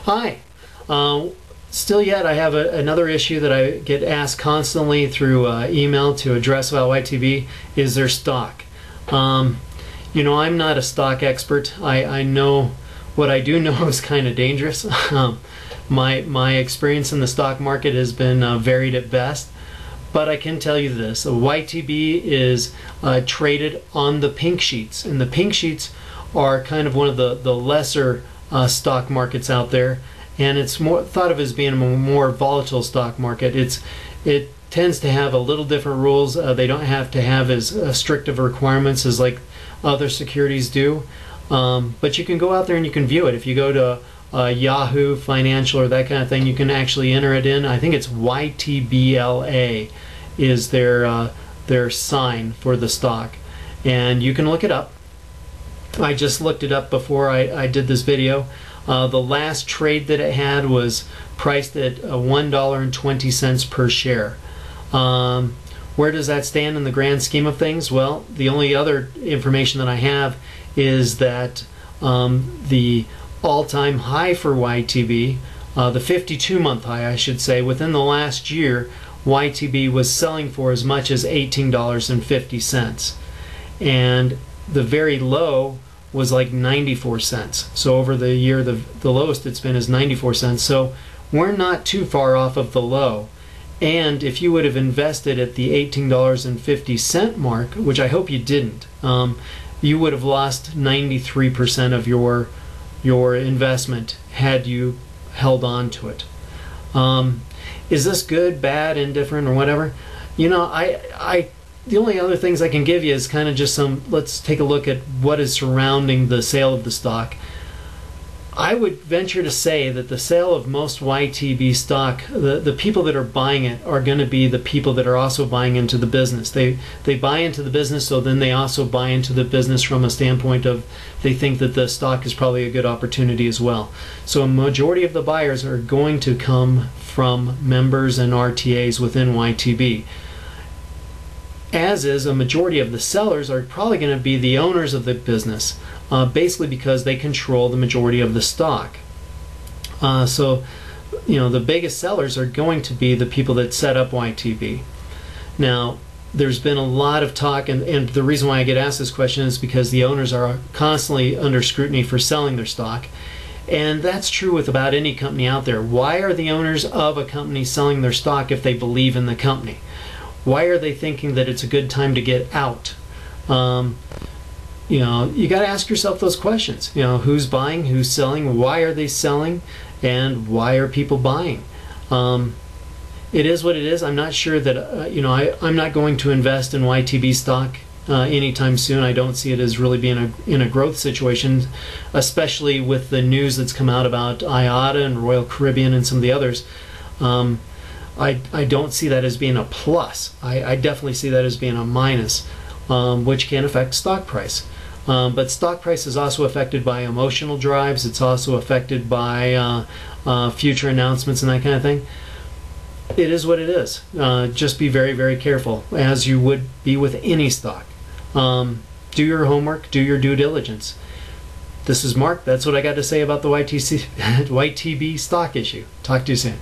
Hi. Still yet, I have another issue that I get asked constantly through email to address about YTB is their stock. You know, I'm not a stock expert. I know what I do know is kind of dangerous. My experience in the stock market has been varied at best. But I can tell you this, YTB is traded on the pink sheets, and the pink sheets are kind of one of the lesser stock markets out there, and it's more thought of as being a more volatile stock market. It tends to have a little different rules. They don't have to have as strict of requirements as like other securities do, but you can go out there and you can view it. If you go to Yahoo Financial or that kind of thing, you can actually enter it in. I think it's YTBLA is their sign for the stock, and you can look it up. I just looked it up before I did this video. The last trade that it had was priced at $1.20 per share. Where does that stand in the grand scheme of things? Well, the only other information that I have is that the all-time high for YTB, the 52-month high I should say, within the last year, YTB was selling for as much as $18.50, and the very low was like 94 cents. So over the year, the lowest it's been is 94 cents. So we're not too far off of the low. And if you would have invested at the $18.50 mark, which I hope you didn't, you would have lost 93% of your investment had you held on to it. Is this good, bad, indifferent, or whatever? You know, the only other things I can give you is kind of just some, let's take a look at what is surrounding the sale of the stock. I would venture to say that the sale of most YTB stock, the people that are buying it are going to be the people that are also buying into the business. They buy into the business, so then they also buy into the business from a standpoint of they think that the stock is probably a good opportunity as well. So a majority of the buyers are going to come from members and RTAs within YTB. As is, a majority of the sellers are probably going to be the owners of the business, basically because they control the majority of the stock. So, you know, the biggest sellers are going to be the people that set up YTB. Now, there's been a lot of talk, and the reason why I get asked this question is because the owners are constantly under scrutiny for selling their stock. And that's true with about any company out there. Why are the owners of a company selling their stock if they believe in the company? Why are they thinking that it's a good time to get out? You know, you got to ask yourself those questions. You know, who's buying, who's selling, why are they selling, and why are people buying? It is what it is. I'm not sure that, you know, I'm not going to invest in YTB stock anytime soon. I don't see it as really being in a growth situation, especially with the news that's come out about IATA and Royal Caribbean and some of the others. I don't see that as being a plus. I definitely see that as being a minus, which can affect stock price. But stock price is also affected by emotional drives. It's also affected by future announcements and that kind of thing. It is what it is. Just be very, very careful, as you would be with any stock. Do your homework, do your due diligence. This is Mark. That's what I got to say about the YTB stock issue. Talk to you soon.